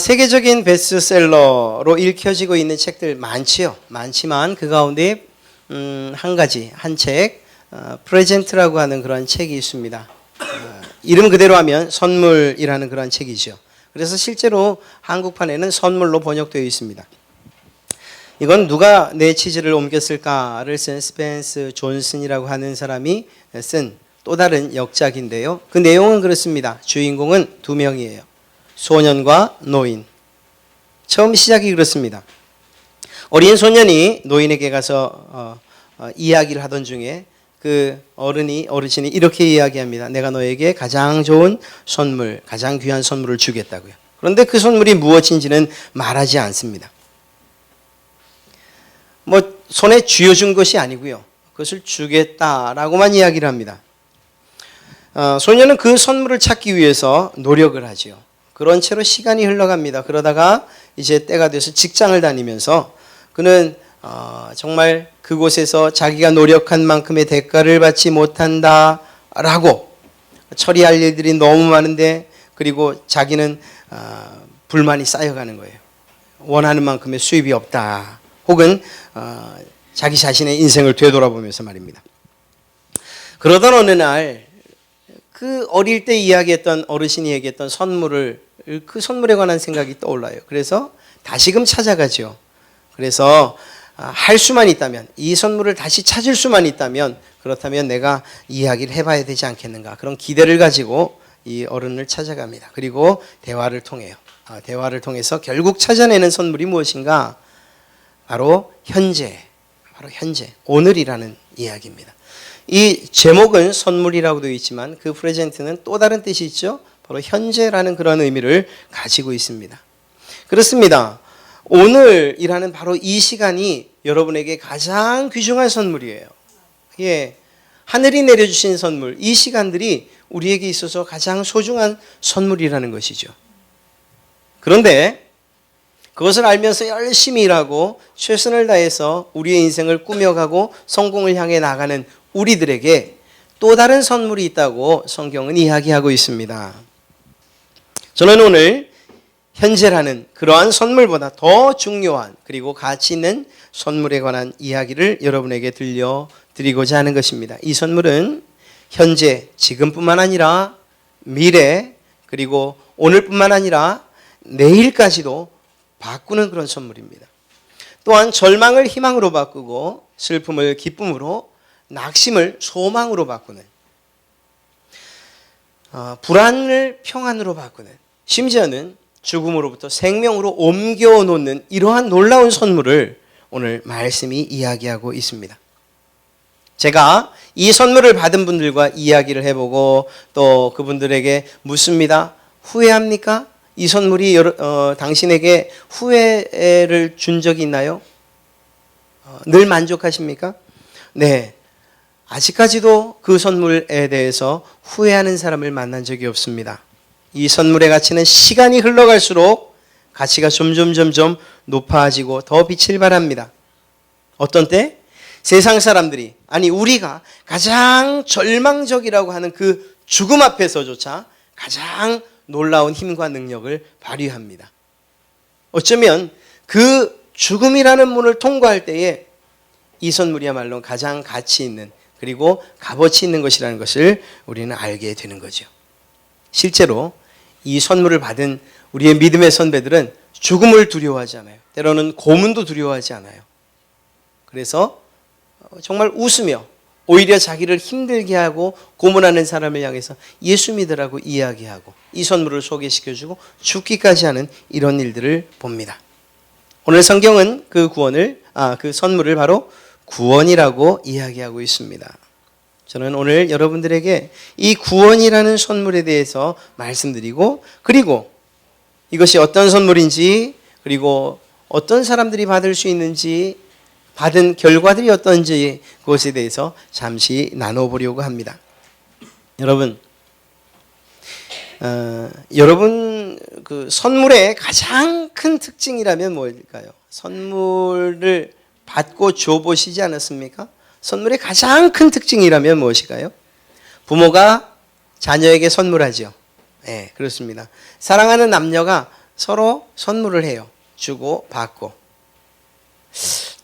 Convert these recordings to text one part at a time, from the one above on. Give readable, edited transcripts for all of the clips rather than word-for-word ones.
세계적인 베스트셀러로 읽혀지고 있는 책들 많지요. 많지만 그 가운데 한 가지, 한 책, 프레젠트라고 하는 그런 책이 있습니다. 이름 그대로 하면 선물이라는 그런 책이죠. 그래서 실제로 한국판에는 선물로 번역되어 있습니다. 이건 누가 내 치즈를 옮겼을까를 쓴 스펜스 존슨이라고 하는 사람이 쓴 또 다른 역작인데요. 그 내용은 그렇습니다. 주인공은 두 명이에요. 소년과 노인. 처음 시작이 그렇습니다. 어린 소년이 노인에게 가서 이야기를 하던 중에 그 어르신이 이렇게 이야기합니다. 내가 너에게 가장 좋은 선물, 가장 귀한 선물을 주겠다고요. 그런데 그 선물이 무엇인지는 말하지 않습니다. 손에 쥐어준 것이 아니고요. 그것을 주겠다라고만 이야기를 합니다. 소년은 그 선물을 찾기 위해서 노력을 하죠. 그런 채로 시간이 흘러갑니다. 그러다가 이제 때가 돼서 직장을 다니면서 그는 정말 그곳에서 자기가 노력한 만큼의 대가를 받지 못한다라고 처리할 일들이 너무 많은데 그리고 자기는 불만이 쌓여가는 거예요. 원하는 만큼의 수입이 없다. 혹은 자기 자신의 인생을 되돌아보면서 말입니다. 그러던 어느 날 그 어릴 때 이야기했던 어르신이 얘기했던 그 선물에 관한 생각이 떠올라요. 그래서 다시금 찾아가죠. 그래서 할 수만 있다면, 이 선물을 다시 찾을 수만 있다면 그렇다면 내가 이야기를 해봐야 되지 않겠는가, 그런 기대를 가지고 이 어른을 찾아갑니다. 그리고 대화를 통해요. 대화를 통해서 결국 찾아내는 선물이 무엇인가? 바로 현재, 오늘이라는 이야기입니다. 이 제목은 선물이라고 되어 있지만 그 프레젠트는 또 다른 뜻이 있죠. 바로 현재라는 그런 의미를 가지고 있습니다. 그렇습니다. 오늘이라는 바로 이 시간이 여러분에게 가장 귀중한 선물이에요. 예, 하늘이 내려주신 선물, 이 시간들이 우리에게 있어서 가장 소중한 선물이라는 것이죠. 그런데 그것을 알면서 열심히 일하고 최선을 다해서 우리의 인생을 꾸며가고 성공을 향해 나가는 우리들에게 또 다른 선물이 있다고 성경은 이야기하고 있습니다. 저는 오늘 현재라는 그러한 선물보다 더 중요한 그리고 가치 있는 선물에 관한 이야기를 여러분에게 들려드리고자 하는 것입니다. 이 선물은 현재, 지금뿐만 아니라 미래, 그리고 오늘뿐만 아니라 내일까지도 바꾸는 그런 선물입니다. 또한 절망을 희망으로 바꾸고 슬픔을 기쁨으로, 낙심을 소망으로 바꾸는, 불안을 평안으로 바꾸는, 심지어는 죽음으로부터 생명으로 옮겨놓는 이러한 놀라운 선물을 오늘 말씀이 이야기하고 있습니다. 제가 이 선물을 받은 분들과 이야기를 해보고 또 그분들에게 묻습니다. 후회합니까? 이 선물이 당신에게 후회를 준 적이 있나요? 늘 만족하십니까? 네. 아직까지도 그 선물에 대해서 후회하는 사람을 만난 적이 없습니다. 이 선물의 가치는 시간이 흘러갈수록 가치가 점점 높아지고 더 빛을 발합니다. 어떤 때? 세상 사람들이, 아니 우리가 가장 절망적이라고 하는 그 죽음 앞에서조차 가장 놀라운 힘과 능력을 발휘합니다. 어쩌면 그 죽음이라는 문을 통과할 때에 이 선물이야말로 가장 가치 있는 그리고 값어치 있는 것이라는 것을 우리는 알게 되는 거죠. 실제로 이 선물을 받은 우리의 믿음의 선배들은 죽음을 두려워하지 않아요. 때로는 고문도 두려워하지 않아요. 그래서 정말 웃으며 오히려 자기를 힘들게 하고 고문하는 사람을 향해서 예수 믿으라고 이야기하고 이 선물을 소개시켜주고 죽기까지 하는 이런 일들을 봅니다. 오늘 성경은 그 선물을 바로 구원이라고 이야기하고 있습니다. 저는 오늘 여러분들에게 이 구원이라는 선물에 대해서 말씀드리고, 그리고 이것이 어떤 선물인지, 그리고 어떤 사람들이 받을 수 있는지, 받은 결과들이 어떤지 그것에 대해서 잠시 나눠보려고 합니다. 여러분 그 선물의 가장 큰 특징이라면 뭘까요? 선물을 받고 줘보시지 않았습니까? 선물의 가장 큰 특징이라면 무엇일까요? 부모가 자녀에게 선물하죠. 네, 그렇습니다. 사랑하는 남녀가 서로 선물을 해요. 주고 받고.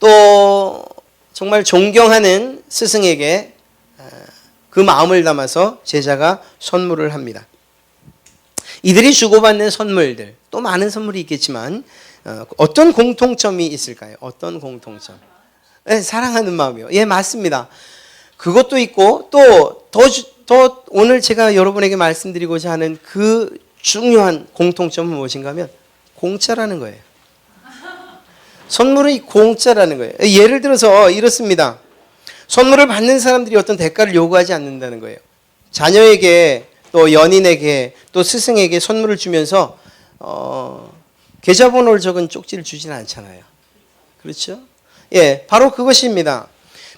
또 정말 존경하는 스승에게 그 마음을 담아서 제자가 선물을 합니다. 이들이 주고받는 선물들, 또 많은 선물이 있겠지만 어떤 공통점이 있을까요? 어떤 공통점? 네, 사랑하는 마음이요. 예, 맞습니다. 그것도 있고 또 더 오늘 제가 여러분에게 말씀드리고자 하는 그 중요한 공통점은 무엇인가 하면 공짜라는 거예요. 선물이 공짜라는 거예요. 예를 들어서 이렇습니다. 선물을 받는 사람들이 어떤 대가를 요구하지 않는다는 거예요. 자녀에게 또 연인에게 또 스승에게 선물을 주면서 계좌번호를 적은 쪽지를 주지는 않잖아요. 그렇죠? 예, 바로 그것입니다.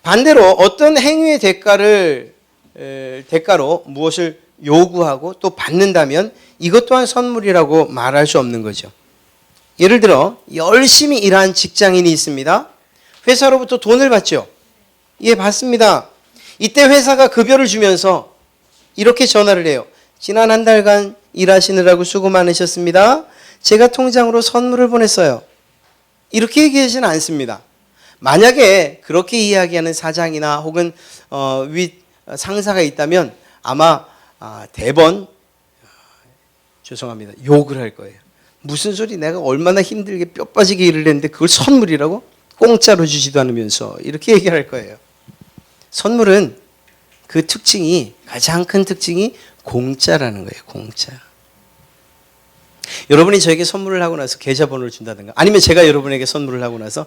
반대로 어떤 행위의 대가로 무엇을 요구하고 또 받는다면 이것 또한 선물이라고 말할 수 없는 거죠. 예를 들어 열심히 일한 직장인이 있습니다. 회사로부터 돈을 받죠. 예, 받습니다. 이때 회사가 급여를 주면서 이렇게 전화를 해요. 지난 한 달간 일하시느라고 수고 많으셨습니다. 제가 통장으로 선물을 보냈어요. 이렇게 얘기하지는 않습니다. 만약에 그렇게 이야기하는 사장이나 혹은 윗 상사가 있다면 아마 대번 죄송합니다. 욕을 할 거예요. 무슨 소리, 내가 얼마나 힘들게 뼈 빠지게 일을 했는데 그걸 선물이라고? 공짜로 주지도 않으면서 이렇게 얘기할 거예요. 선물은 그 특징이, 가장 큰 특징이 공짜라는 거예요. 공짜. 여러분이 저에게 선물을 하고 나서 계좌번호를 준다든가, 아니면 제가 여러분에게 선물을 하고 나서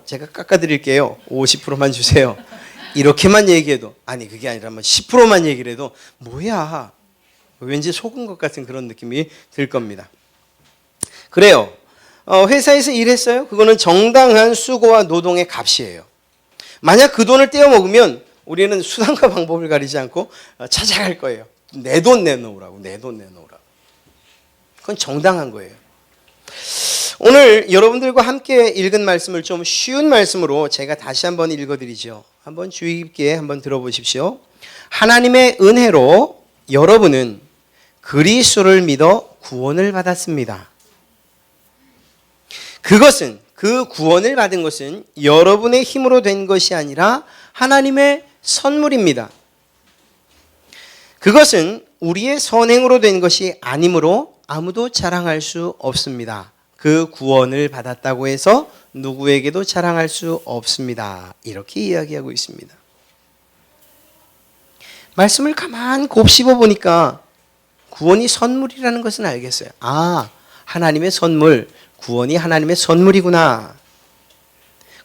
제가 깎아드릴게요. 50%만 주세요. 이렇게만 얘기해도, 아니 그게 아니라 10%만 얘기를 해도 뭐야, 왠지 속은 것 같은 그런 느낌이 들 겁니다. 그래요. 회사에서 일했어요. 그거는 정당한 수고와 노동의 값이에요. 만약 그 돈을 떼어 먹으면 우리는 수단과 방법을 가리지 않고 찾아갈 거예요. 내 돈 내놓으라고, 내 돈 내놓으라고. 그건 정당한 거예요. 오늘 여러분들과 함께 읽은 말씀을 좀 쉬운 말씀으로 제가 다시 한번 읽어드리죠. 한번 주의 깊게 한번 들어보십시오. 하나님의 은혜로 여러분은 그리스도를 믿어 구원을 받았습니다. 그것은, 그 구원을 받은 것은 여러분의 힘으로 된 것이 아니라 하나님의 선물입니다. 그것은 우리의 선행으로 된 것이 아니므로 아무도 자랑할 수 없습니다. 그 구원을 받았다고 해서 누구에게도 자랑할 수 없습니다. 이렇게 이야기하고 있습니다. 말씀을 가만 곱씹어 보니까 구원이 선물이라는 것은 알겠어요. 아, 하나님의 선물, 구원이 하나님의 선물이구나.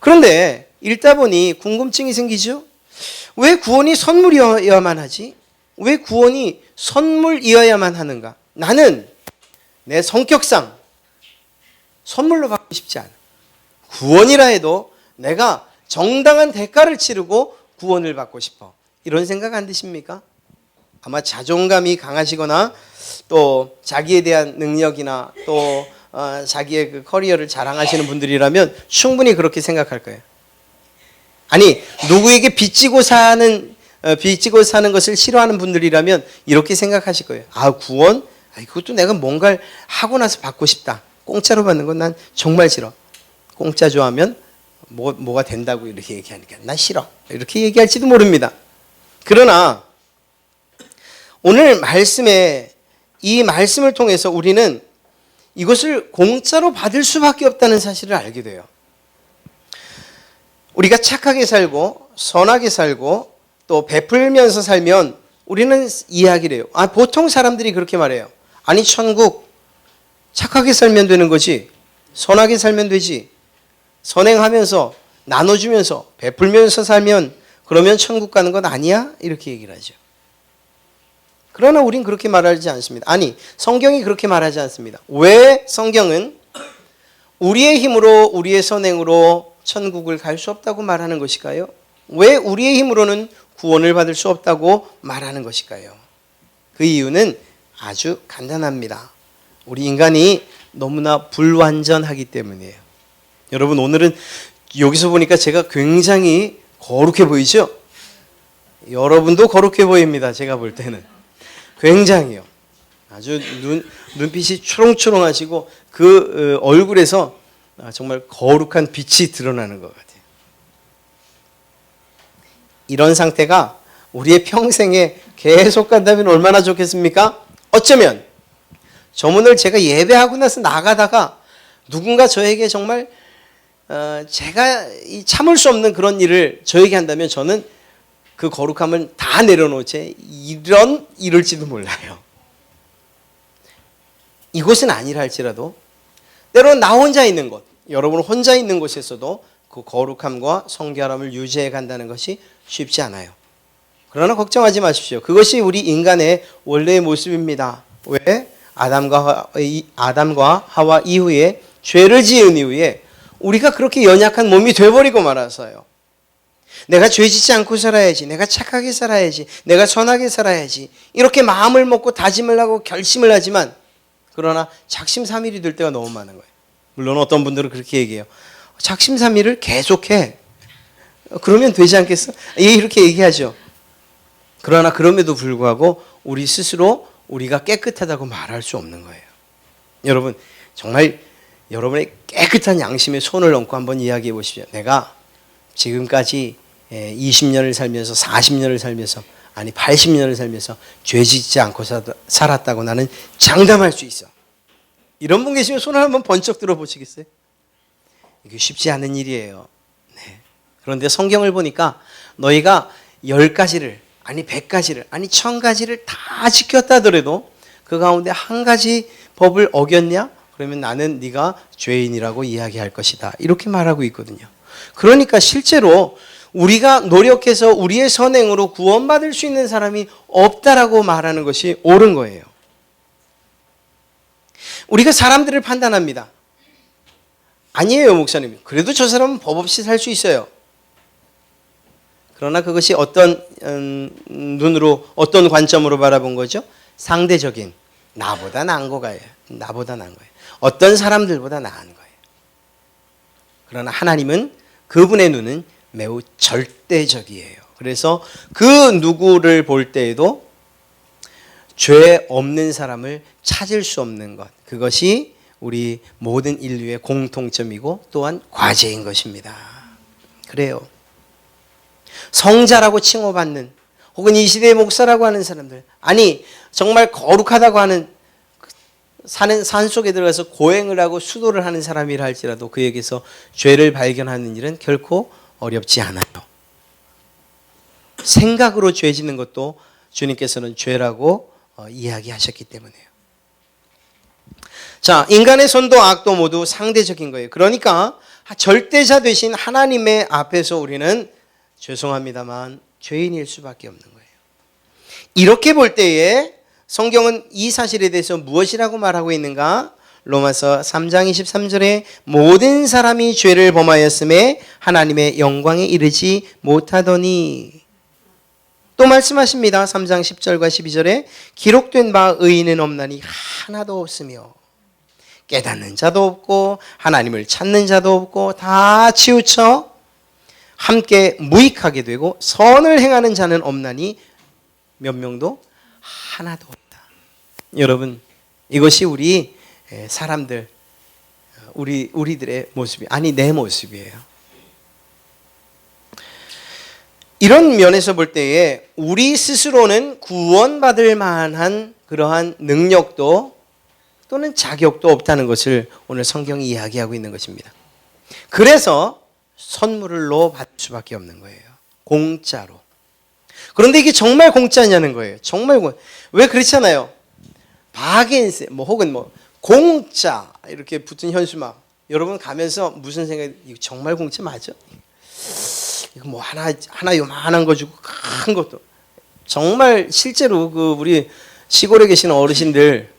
그런데 읽다 보니 궁금증이 생기죠? 왜 구원이 선물이어야만 하지? 왜 구원이 선물이어야만 하는가? 나는 내 성격상 선물로 받고 싶지 않아. 구원이라 해도 내가 정당한 대가를 치르고 구원을 받고 싶어. 이런 생각 안 드십니까? 아마 자존감이 강하시거나 또 자기에 대한 능력이나 또 자기의 그 커리어를 자랑하시는 분들이라면 충분히 그렇게 생각할 거예요. 아니, 누구에게 빚지고 사는 것을 싫어하는 분들이라면 이렇게 생각하실 거예요. 아, 구원? 그것도 내가 뭔가를 하고 나서 받고 싶다. 공짜로 받는 건 난 정말 싫어. 공짜 좋아하면 뭐가 된다고 이렇게 얘기하니까 난 싫어. 이렇게 얘기할지도 모릅니다. 그러나 오늘 이 말씀을 통해서 우리는 이것을 공짜로 받을 수밖에 없다는 사실을 알게 돼요. 우리가 착하게 살고 선하게 살고 또 베풀면서 살면 우리는 이야기를 해요. 보통 사람들이 그렇게 말해요. 아니, 천국 착하게 살면 되는 거지, 선하게 살면 되지, 선행하면서 나눠주면서 베풀면서 살면 그러면 천국 가는 건 아니야? 이렇게 얘기를 하죠. 그러나 우린 그렇게 말하지 않습니다. 아니, 성경이 그렇게 말하지 않습니다. 왜 성경은 우리의 힘으로 우리의 선행으로 천국을 갈 수 없다고 말하는 것일까요? 왜 우리의 힘으로는 구원을 받을 수 없다고 말하는 것일까요? 그 이유는 아주 간단합니다. 우리 인간이 너무나 불완전하기 때문이에요. 여러분, 오늘은 여기서 보니까 제가 굉장히 거룩해 보이죠? 여러분도 거룩해 보입니다. 제가 볼 때는. 굉장히요. 아주 눈빛이 초롱초롱하시고 그 얼굴에서 정말 거룩한 빛이 드러나는 것 같아요. 이런 상태가 우리의 평생에 계속 간다면 얼마나 좋겠습니까? 어쩌면 저문을 제가 예배하고 나서 나가다가 누군가 저에게 정말 제가 참을 수 없는 그런 일을 저에게 한다면 저는 그 거룩함을 다 내려놓지 이럴지도 몰라요. 이곳은 아니라 할지라도 때로는 나 혼자 있는 곳, 여러분 혼자 있는 곳에서도 그 거룩함과 성결함을 유지해 간다는 것이 쉽지 않아요. 그러나 걱정하지 마십시오. 그것이 우리 인간의 원래의 모습입니다. 왜? 아담과 하와 이후에 죄를 지은 이후에 우리가 그렇게 연약한 몸이 돼버리고 말아서요. 내가 죄 짓지 않고 살아야지, 내가 착하게 살아야지, 내가 선하게 살아야지, 이렇게 마음을 먹고 다짐을 하고 결심을 하지만 그러나 작심삼일이 될 때가 너무 많은 거예요. 물론 어떤 분들은 그렇게 얘기해요. 작심삼일을 계속해. 그러면 되지 않겠어? 이렇게 얘기하죠. 그러나 그럼에도 불구하고 우리 스스로 우리가 깨끗하다고 말할 수 없는 거예요. 여러분 정말 여러분의 깨끗한 양심에 손을 얹고 한번 이야기해 보십시오. 내가 지금까지 20년을 살면서 40년을 살면서 아니 80년을 살면서 죄 짓지 않고 살았다고 나는 장담할 수 있어. 이런 분 계시면 손을 한번 번쩍 들어 보시겠어요? 이게 쉽지 않은 일이에요. 네. 그런데 성경을 보니까 너희가 10가지를 아니 100가지를 아니 1000가지를 다 지켰다 하더라도 그 가운데 한 가지 법을 어겼냐? 그러면 나는 네가 죄인이라고 이야기할 것이다. 이렇게 말하고 있거든요. 그러니까 실제로 우리가 노력해서 우리의 선행으로 구원받을 수 있는 사람이 없다라고 말하는 것이 옳은 거예요. 우리가 사람들을 판단합니다. 아니에요, 목사님. 그래도 저 사람은 법 없이 살 수 있어요. 그러나 그것이 어떤 눈으로 어떤 관점으로 바라본 거죠? 상대적인 나보다 나은 거예요. 나보다 나은 거예요. 어떤 사람들보다 나은 거예요. 그러나 하나님은 그분의 눈은 매우 절대적이에요. 그래서 그 누구를 볼 때에도 죄 없는 사람을 찾을 수 없는 것. 그것이 우리 모든 인류의 공통점이고 또한 과제인 것입니다. 그래요. 성자라고 칭호받는 혹은 이 시대의 목사라고 하는 사람들, 아니 정말 거룩하다고 하는 사는 산속에 들어가서 고행을 하고 수도를 하는 사람이라 할지라도 그에게서 죄를 발견하는 일은 결코 어렵지 않아요. 생각으로 죄 짓는 것도 주님께서는 죄라고 이야기하셨기 때문에요. 자, 인간의 선도 악도 모두 상대적인 거예요. 그러니까 절대자 되신 하나님의 앞에서 우리는 죄송합니다만 죄인일 수밖에 없는 거예요. 이렇게 볼 때에 성경은 이 사실에 대해서 무엇이라고 말하고 있는가? 로마서 3장 23절에 모든 사람이 죄를 범하였음에 하나님의 영광에 이르지 못하더니, 또 말씀하십니다. 3장 10절과 12절에 기록된 바 의인은 없나니 하나도 없으며 깨닫는 자도 없고 하나님을 찾는 자도 없고 다 치우쳐 함께 무익하게 되고 선을 행하는 자는 없나니 몇 명도 하나도 없다. 여러분, 이것이 우리 사람들, 우리들의 모습이 아니 내 모습이에요. 이런 면에서 볼 때에 우리 스스로는 구원받을 만한 그러한 능력도 또는 자격도 없다는 것을 오늘 성경이 이야기하고 있는 것입니다. 그래서 선물로 받을 수밖에 없는 거예요. 공짜로. 그런데 이게 정말 공짜냐는 거예요. 정말 왜 그렇잖아요. 바겐세 혹은 공짜 이렇게 붙은 현수막, 여러분 가면서 무슨 생각이, 이거 정말 공짜 맞아? 이거 하나 요만한 거 주고 큰 것도, 정말 실제로 그 우리 시골에 계시는 어르신들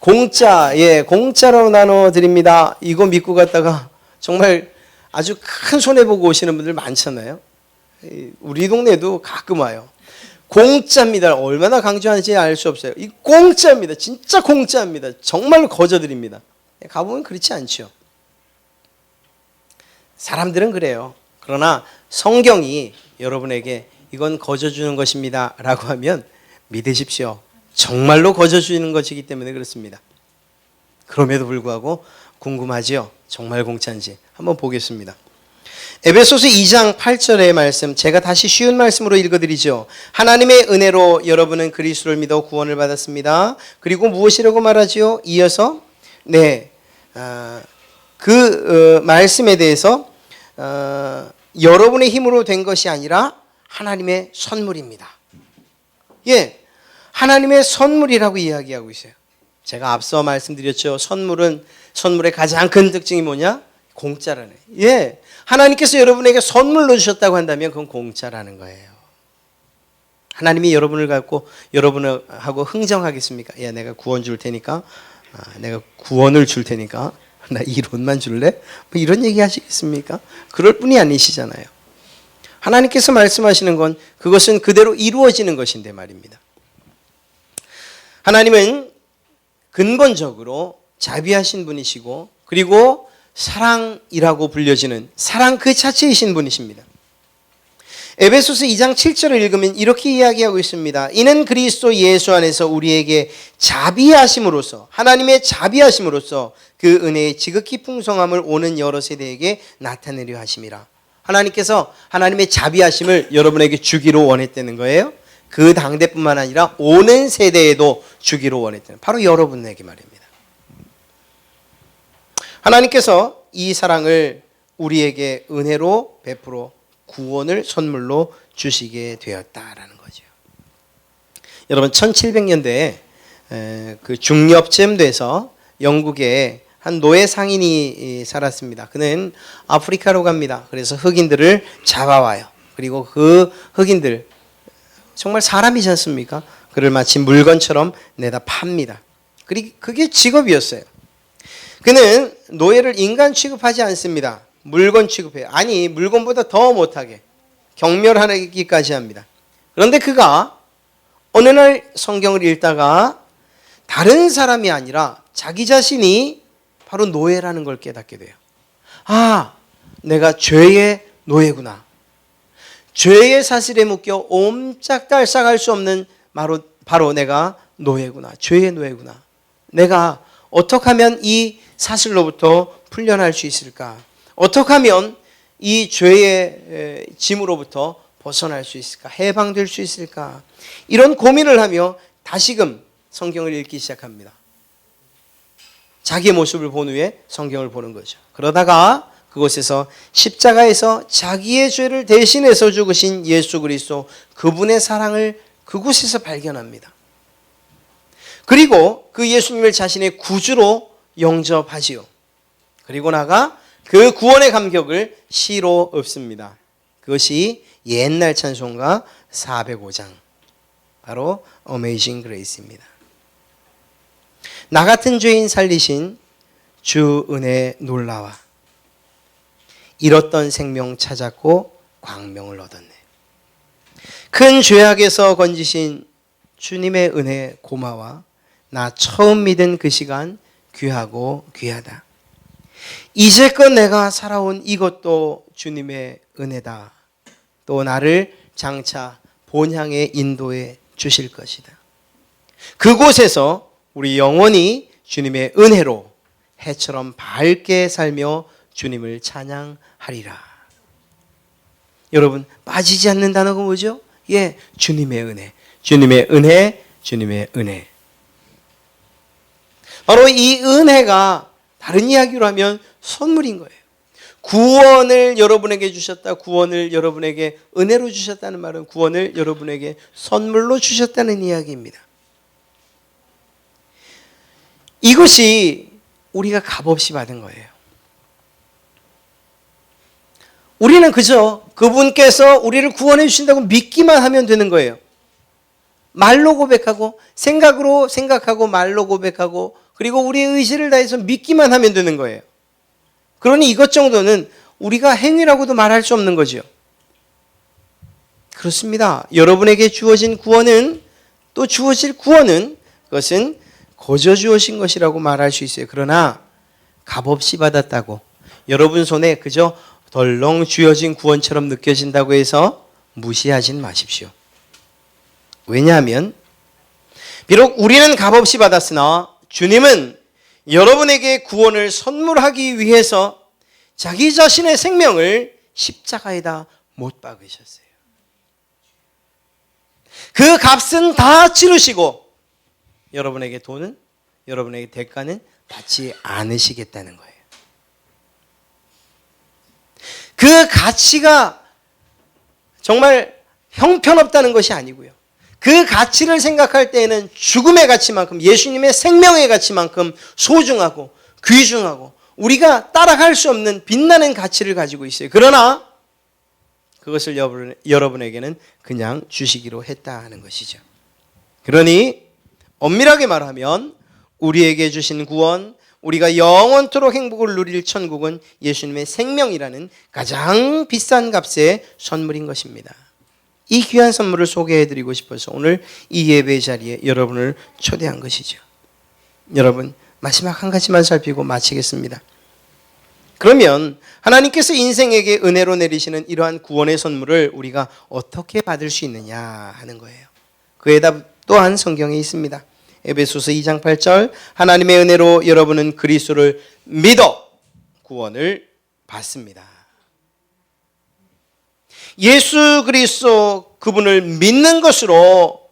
공짜로 나눠 드립니다. 이거 믿고 갔다가 정말 아주 큰 손해 보고 오시는 분들 많잖아요. 우리 동네도 가끔 와요. 공짜입니다. 얼마나 강조하는지 알 수 없어요. 이 공짜입니다. 진짜 공짜입니다. 정말로 거저드립니다. 가보면 그렇지 않죠. 사람들은 그래요. 그러나 성경이 여러분에게 이건 거저주는 것입니다 라고 하면 믿으십시오. 정말로 거저 주시는 것이기 때문에 그렇습니다. 그럼에도 불구하고 궁금하지요? 정말 공짜인지 한번 보겠습니다. 에베소서 2장 8절의 말씀, 제가 다시 쉬운 말씀으로 읽어드리죠. 하나님의 은혜로 여러분은 그리스도를 믿어 구원을 받았습니다. 그리고 무엇이라고 말하지요? 이어서 그 말씀에 대해서 여러분의 힘으로 된 것이 아니라 하나님의 선물입니다. 예, 하나님의 선물이라고 이야기하고 있어요. 제가 앞서 말씀드렸죠. 선물의 가장 큰 특징이 뭐냐? 공짜라네. 예, 하나님께서 여러분에게 선물로 주셨다고 한다면 그건 공짜라는 거예요. 하나님이 여러분을 갖고 여러분하고 흥정하겠습니까? 야, 내가 구원 줄 테니까, 내가 구원을 줄 테니까 나 이 돈만 줄래? 뭐 이런 얘기 하시겠습니까? 그럴 뿐이 아니시잖아요. 하나님께서 말씀하시는 건 그것은 그대로 이루어지는 것인데 말입니다. 하나님은 근본적으로 자비하신 분이시고 그리고 사랑이라고 불려지는 사랑 그 자체이신 분이십니다. 에베소서 2장 7절을 읽으면 이렇게 이야기하고 있습니다. 이는 그리스도 예수 안에서 우리에게 자비하심으로써, 하나님의 자비하심으로써 그 은혜의 지극히 풍성함을 오는 여러 세대에게 나타내려 하심이라. 하나님께서 하나님의 자비하심을 여러분에게 주기로 원했다는 거예요. 그 당대뿐만 아니라 오는 세대에도 주기로 원했다는, 바로 여러분에게 말입니다. 하나님께서 이 사랑을 우리에게 은혜로 베풀어 구원을 선물로 주시게 되었다라는 거죠. 여러분 1700년대에 그 중엽쯤 돼서 영국에 한 노예 상인이 살았습니다. 그는 아프리카로 갑니다. 그래서 흑인들을 잡아와요. 그리고 그 흑인들 정말 사람이지 않습니까? 그를 마치 물건처럼 내다 팝니다. 그게 직업이었어요. 그는 노예를 인간 취급하지 않습니다. 물건 취급해요. 아니, 물건보다 더 못하게 경멸하기까지 합니다. 그런데 그가 어느 날 성경을 읽다가 다른 사람이 아니라 자기 자신이 바로 노예라는 걸 깨닫게 돼요. 아, 내가 죄의 노예구나. 죄의 사슬에 묶여 옴짝달싹할 수 없는 바로 내가 노예구나. 죄의 노예구나. 내가 어떻게 하면 이 사슬로부터 풀려날 수 있을까? 어떻게 하면 이 죄의 짐으로부터 벗어날 수 있을까? 해방될 수 있을까? 이런 고민을 하며 다시금 성경을 읽기 시작합니다. 자기의 모습을 본 후에 성경을 보는 거죠. 그러다가 그곳에서 십자가에서 자기의 죄를 대신해서 죽으신 예수 그리스도, 그분의 사랑을 그곳에서 발견합니다. 그리고 그 예수님을 자신의 구주로 영접하지요. 그리고 나가 그 구원의 감격을 시로 읊습니다. 그것이 옛날 찬송가 405장, 바로 Amazing Grace입니다. 나 같은 죄인 살리신 주 은혜 놀라와, 잃었던 생명 찾았고 광명을 얻었네. 큰 죄악에서 건지신 주님의 은혜 고마워. 나 처음 믿은 그 시간 귀하고 귀하다. 이제껏 내가 살아온 이것도 주님의 은혜다. 또 나를 장차 본향에 인도해 주실 것이다. 그곳에서 우리 영원히 주님의 은혜로 해처럼 밝게 살며 주님을 찬양하리라. 여러분, 빠지지 않는 단어가 뭐죠? 예, 주님의 은혜, 주님의 은혜, 주님의 은혜. 바로 이 은혜가 다른 이야기로 하면 선물인 거예요. 구원을 여러분에게 주셨다. 구원을 여러분에게 은혜로 주셨다는 말은 구원을 여러분에게 선물로 주셨다는 이야기입니다. 이것이 우리가 값없이 받은 거예요. 우리는 그저 그분께서 우리를 구원해 주신다고 믿기만 하면 되는 거예요. 말로 고백하고 생각으로 생각하고 말로 고백하고 그리고 우리의 의지를 다해서 믿기만 하면 되는 거예요. 그러니 이것 정도는 우리가 행위라고도 말할 수 없는 거죠. 그렇습니다. 여러분에게 주어진 구원은, 또 주어질 구원은, 그것은 거저 주어진 것이라고 말할 수 있어요. 그러나 값없이 받았다고 여러분 손에 그저 덜렁 쥐어진 구원처럼 느껴진다고 해서 무시하진 마십시오. 왜냐하면 비록 우리는 값없이 받았으나 주님은 여러분에게 구원을 선물하기 위해서 자기 자신의 생명을 십자가에다 못 박으셨어요. 그 값은 다 치르시고 여러분에게 돈은, 여러분에게 대가는 받지 않으시겠다는 거예요. 그 가치가 정말 형편없다는 것이 아니고요. 그 가치를 생각할 때에는 죽음의 가치만큼, 예수님의 생명의 가치만큼 소중하고 귀중하고 우리가 따라갈 수 없는 빛나는 가치를 가지고 있어요. 그러나 그것을 여러분에게는 그냥 주시기로 했다 하는 것이죠. 그러니 엄밀하게 말하면 우리에게 주신 구원, 우리가 영원토록 행복을 누릴 천국은 예수님의 생명이라는 가장 비싼 값의 선물인 것입니다. 이 귀한 선물을 소개해드리고 싶어서 오늘 이 예배 자리에 여러분을 초대한 것이죠. 여러분, 마지막 한 가지만 살피고 마치겠습니다. 그러면 하나님께서 인생에게 은혜로 내리시는 이러한 구원의 선물을 우리가 어떻게 받을 수 있느냐 하는 거예요. 그의 답 또한 성경에 있습니다. 에베소서 2장 8절, 하나님의 은혜로 여러분은 그리스도를 믿어 구원을 받습니다. 예수 그리스도 그분을 믿는 것으로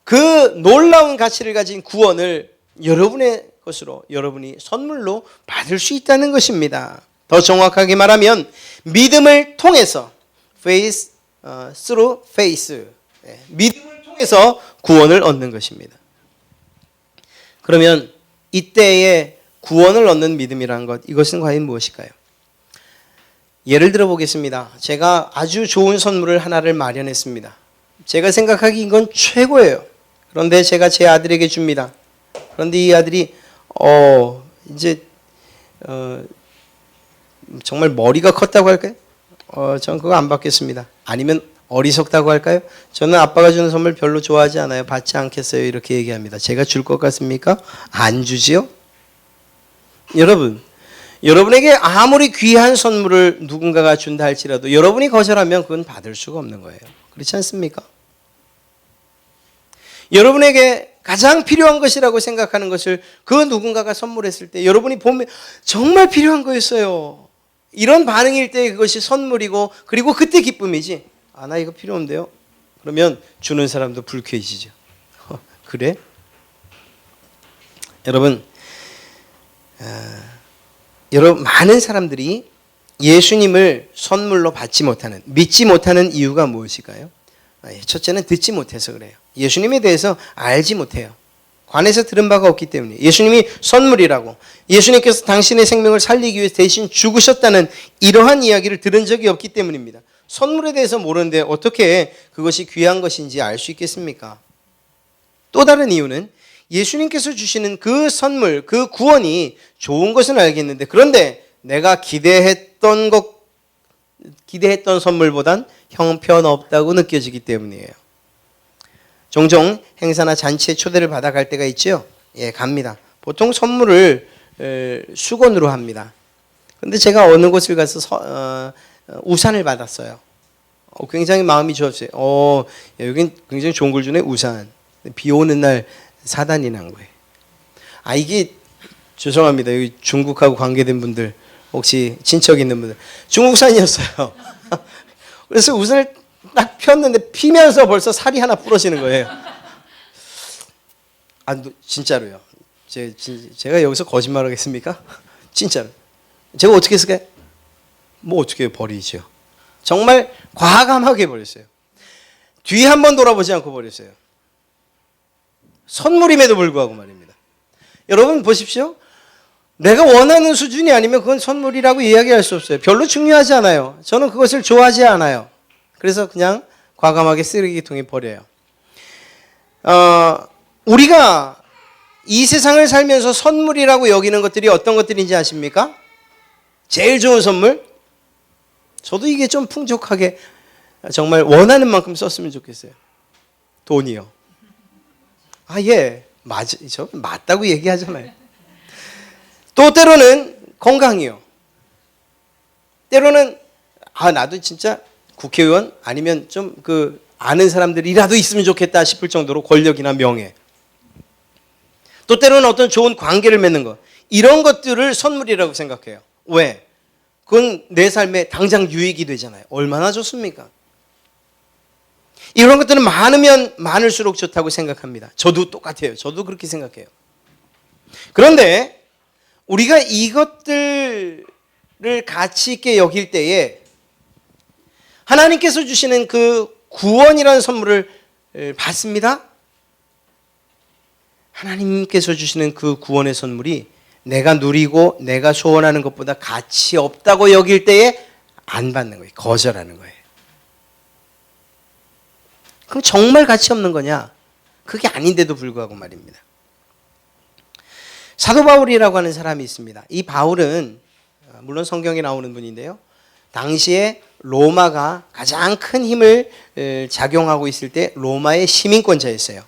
그 놀라운 가치를 가진 구원을 여러분의 것으로, 여러분이 선물로 받을 수 있다는 것입니다. 더 정확하게 말하면 믿음을 통해서 faith through faith, 믿음을 통해서 구원을 얻는 것입니다. 그러면 이때의 구원을 얻는 믿음이라는 것, 이것은 과연 무엇일까요? 예를 들어 보겠습니다. 제가 아주 좋은 선물을 하나를 마련했습니다. 제가 생각하기 이건 최고예요. 그런데 제가 제 아들에게 줍니다. 그런데 이 아들이 이제 정말 머리가 컸다고 할까요? 전 그거 안 받겠습니다. 아니면 어리석다고 할까요? 저는 아빠가 주는 선물 별로 좋아하지 않아요. 받지 않겠어요. 이렇게 얘기합니다. 제가 줄 것 같습니까? 안 주지요? 여러분, 여러분에게 아무리 귀한 선물을 누군가가 준다 할지라도 여러분이 거절하면 그건 받을 수가 없는 거예요. 그렇지 않습니까? 여러분에게 가장 필요한 것이라고 생각하는 것을 그 누군가가 선물했을 때 여러분이 보면 정말 필요한 거였어요. 이런 반응일 때 그것이 선물이고, 그리고 그때 기쁨이지. 나 이거 필요 없는데요? 그러면 주는 사람도 불쾌해지죠. 그래? 여러분, 많은 사람들이 예수님을 선물로 받지 못하는, 믿지 못하는 이유가 무엇일까요? 첫째는 듣지 못해서 그래요. 예수님에 대해서 알지 못해요. 관에서 들은 바가 없기 때문에. 예수님이 선물이라고, 예수님께서 당신의 생명을 살리기 위해 대신 죽으셨다는 이러한 이야기를 들은 적이 없기 때문입니다. 선물에 대해서 모르는데 어떻게 그것이 귀한 것인지 알 수 있겠습니까? 또 다른 이유는 예수님께서 주시는 그 선물, 그 구원이 좋은 것은 알겠는데, 그런데 내가 기대했던 선물보단 형편없다고 느껴지기 때문이에요. 종종 행사나 잔치에 초대를 받아 갈 때가 있죠. 예, 갑니다. 보통 선물을 수건으로 합니다. 근데 제가 어느 곳을 가서 우산을 받았어요. 굉장히 마음이 좋았어요. 여긴 굉장히 좋은 걸 주네, 우산. 비 오는 날 사단이 난 거예요. 이게 죄송합니다. 여기 중국하고 관계된 분들, 혹시 친척 있는 분들, 중국산이었어요. 그래서 우산을 딱 폈는데 피면서 벌써 살이 하나 부러지는 거예요. 진짜로요. 제가 여기서 거짓말하겠습니까? 진짜로. 제가 어떻게 했을까요? 뭐 어떻게 버리죠? 정말 과감하게 버렸어요. 뒤 한 번 돌아보지 않고 버렸어요. 선물임에도 불구하고 말입니다. 여러분 보십시오. 내가 원하는 수준이 아니면 그건 선물이라고 이야기할 수 없어요. 별로 중요하지 않아요. 저는 그것을 좋아하지 않아요. 그래서 그냥 과감하게 쓰레기통에 버려요. 우리가 이 세상을 살면서 선물이라고 여기는 것들이 어떤 것들인지 아십니까? 제일 좋은 선물? 저도 이게 좀 풍족하게 정말 원하는 만큼 썼으면 좋겠어요. 돈이요. 예. 저 맞다고 얘기하잖아요. 또 때로는 건강이요. 때로는 나도 진짜 국회의원 아니면 좀 아는 사람들이라도 있으면 좋겠다 싶을 정도로 권력이나 명예. 또 때로는 어떤 좋은 관계를 맺는 것, 이런 것들을 선물이라고 생각해요. 왜? 그건 내 삶에 당장 유익이 되잖아요. 얼마나 좋습니까? 이런 것들은 많으면 많을수록 좋다고 생각합니다. 저도 똑같아요. 저도 그렇게 생각해요. 그런데 우리가 이것들을 가치 있게 여길 때에 하나님께서 주시는 그 구원이라는 선물을 받습니다. 하나님께서 주시는 그 구원의 선물이 내가 누리고 내가 소원하는 것보다 가치 없다고 여길 때에 안 받는 거예요. 거절하는 거예요. 그럼 정말 가치 없는 거냐? 그게 아닌데도 불구하고 말입니다. 사도 바울이라고 하는 사람이 있습니다. 이 바울은 물론 성경에 나오는 분인데요. 당시에 로마가 가장 큰 힘을 작용하고 있을 때 로마의 시민권자였어요.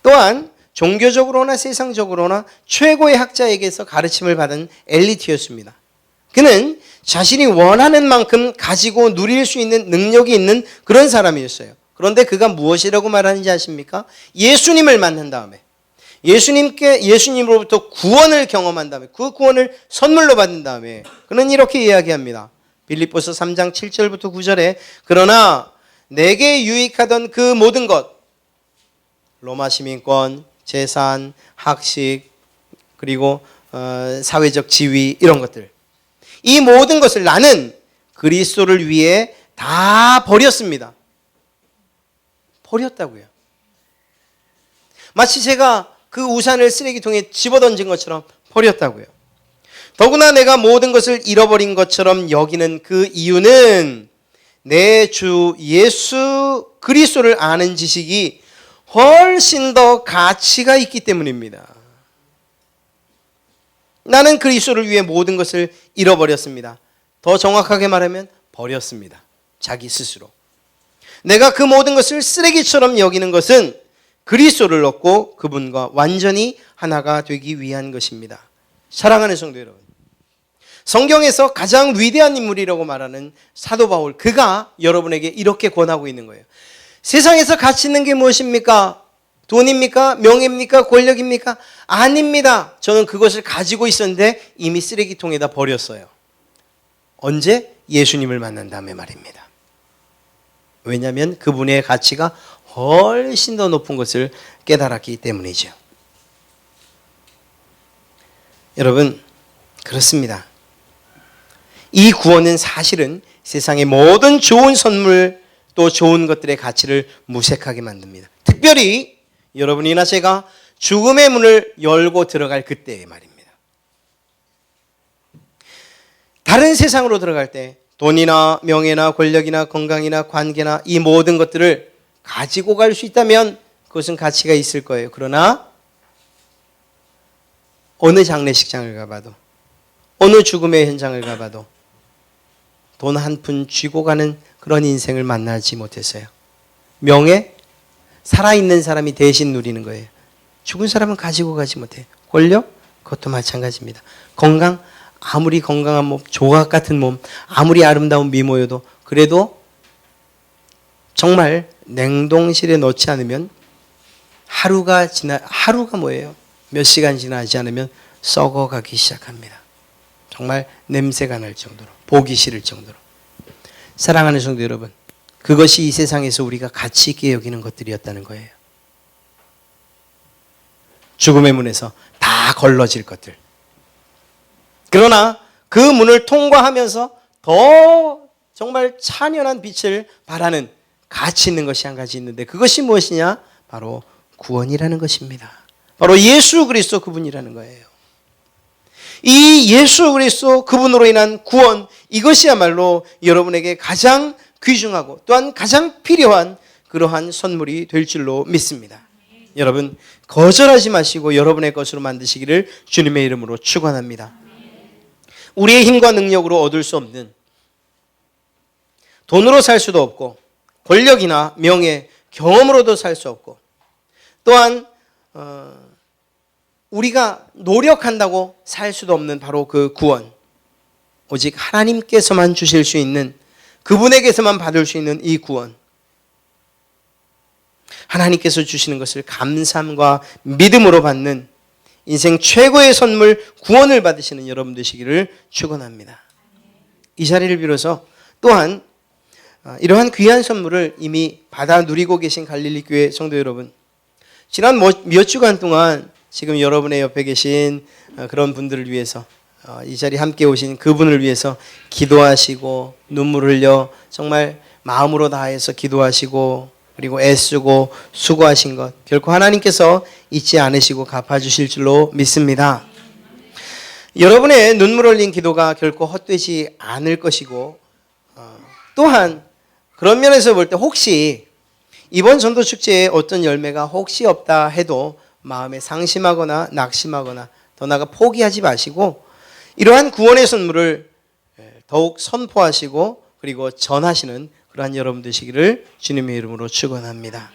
또한 종교적으로나 세상적으로나 최고의 학자에게서 가르침을 받은 엘리트였습니다. 그는 자신이 원하는 만큼 가지고 누릴 수 있는 능력이 있는 그런 사람이었어요. 그런데 그가 무엇이라고 말하는지 아십니까? 예수님을 만난 다음에 예수님으로부터 구원을 경험한 다음에 그 구원을 선물로 받은 다음에 그는 이렇게 이야기합니다. 빌립보서 3장 7절부터 9절에 그러나 내게 유익하던 그 모든 것, 로마 시민권, 재산, 학식, 그리고 사회적 지위, 이런 것들, 이 모든 것을 나는 그리스도를 위해 다 버렸습니다. 버렸다고요. 마치 제가 그 우산을 쓰레기통에 집어던진 것처럼 버렸다고요. 더구나 내가 모든 것을 잃어버린 것처럼 여기는 그 이유는 내 주 예수 그리스도를 아는 지식이 훨씬 더 가치가 있기 때문입니다. 나는 그리스도를 위해 모든 것을 잃어버렸습니다. 더 정확하게 말하면 버렸습니다. 자기 스스로. 내가 그 모든 것을 쓰레기처럼 여기는 것은 그리스도를 얻고 그분과 완전히 하나가 되기 위한 것입니다. 사랑하는 성도 여러분, 성경에서 가장 위대한 인물이라고 말하는 사도 바울, 그가 여러분에게 이렇게 권하고 있는 거예요. 세상에서 가치 있는 게 무엇입니까? 돈입니까? 명예입니까? 권력입니까? 아닙니다. 저는 그것을 가지고 있었는데 이미 쓰레기통에다 버렸어요. 언제? 예수님을 만난 다음에 말입니다. 왜냐하면 그분의 가치가 훨씬 더 높은 것을 깨달았기 때문이죠. 여러분, 그렇습니다. 이 구원은 사실은 세상의 모든 좋은 선물 또 좋은 것들의 가치를 무색하게 만듭니다. 특별히 여러분이나 제가 죽음의 문을 열고 들어갈 그때의 말입니다. 다른 세상으로 들어갈 때 돈이나 명예나 권력이나 건강이나 관계나 이 모든 것들을 가지고 갈 수 있다면 그것은 가치가 있을 거예요. 그러나 어느 장례식장을 가봐도 어느 죽음의 현장을 가봐도 돈 한 푼 쥐고 가는 그런 인생을 만나지 못했어요. 명예? 살아있는 사람이 대신 누리는 거예요. 죽은 사람은 가지고 가지 못해요. 권력? 그것도 마찬가지입니다. 건강? 아무리 건강한 몸, 조각 같은 몸, 아무리 아름다운 미모여도 그래도 정말 냉동실에 넣지 않으면 하루가 뭐예요? 몇 시간 지나지 않으면 썩어가기 시작합니다. 정말 냄새가 날 정도로, 보기 싫을 정도로. 사랑하는 성도 여러분, 그것이 이 세상에서 우리가 가치 있게 여기는 것들이었다는 거예요. 죽음의 문에서 다 걸러질 것들. 그러나 그 문을 통과하면서 더 정말 찬연한 빛을 발하는 가치 있는 것이 한 가지 있는데 그것이 무엇이냐? 바로 구원이라는 것입니다. 바로 예수 그리스도 그분이라는 거예요. 이 예수 그리스도 그분으로 인한 구원, 이것이야말로 여러분에게 가장 귀중하고 또한 가장 필요한 그러한 선물이 될 줄로 믿습니다. 여러분, 거절하지 마시고 여러분의 것으로 만드시기를 주님의 이름으로 축원합니다. 우리의 힘과 능력으로 얻을 수 없는, 돈으로 살 수도 없고 권력이나 명예, 경험으로도 살 수 없고 또한 우리가 노력한다고 살 수도 없는 바로 그 구원, 오직 하나님께서만 주실 수 있는, 그분에게서만 받을 수 있는 이 구원, 하나님께서 주시는 것을 감사함과 믿음으로 받는 인생 최고의 선물 구원을 받으시는 여러분 되시기를 축원합니다. 이 자리를 빌어서 또한 이러한 귀한 선물을 이미 받아 누리고 계신 갈릴리 교회 성도 여러분, 지난 몇 주간 동안 지금 여러분의 옆에 계신 그런 분들을 위해서 이 자리에 함께 오신 그분을 위해서 기도하시고 눈물 흘려 정말 마음으로 다해서 기도하시고 그리고 애쓰고 수고하신 것 결코 하나님께서 잊지 않으시고 갚아주실 줄로 믿습니다. 여러분의 눈물 흘린 기도가 결코 헛되지 않을 것이고 또한 그런 면에서 볼 때 혹시 이번 전도 축제에 어떤 열매가 혹시 없다 해도 마음에 상심하거나 낙심하거나 더 나아가 포기하지 마시고 이러한 구원의 선물을 더욱 선포하시고 그리고 전하시는 그러한 여러분 되시기를 주님의 이름으로 축원합니다.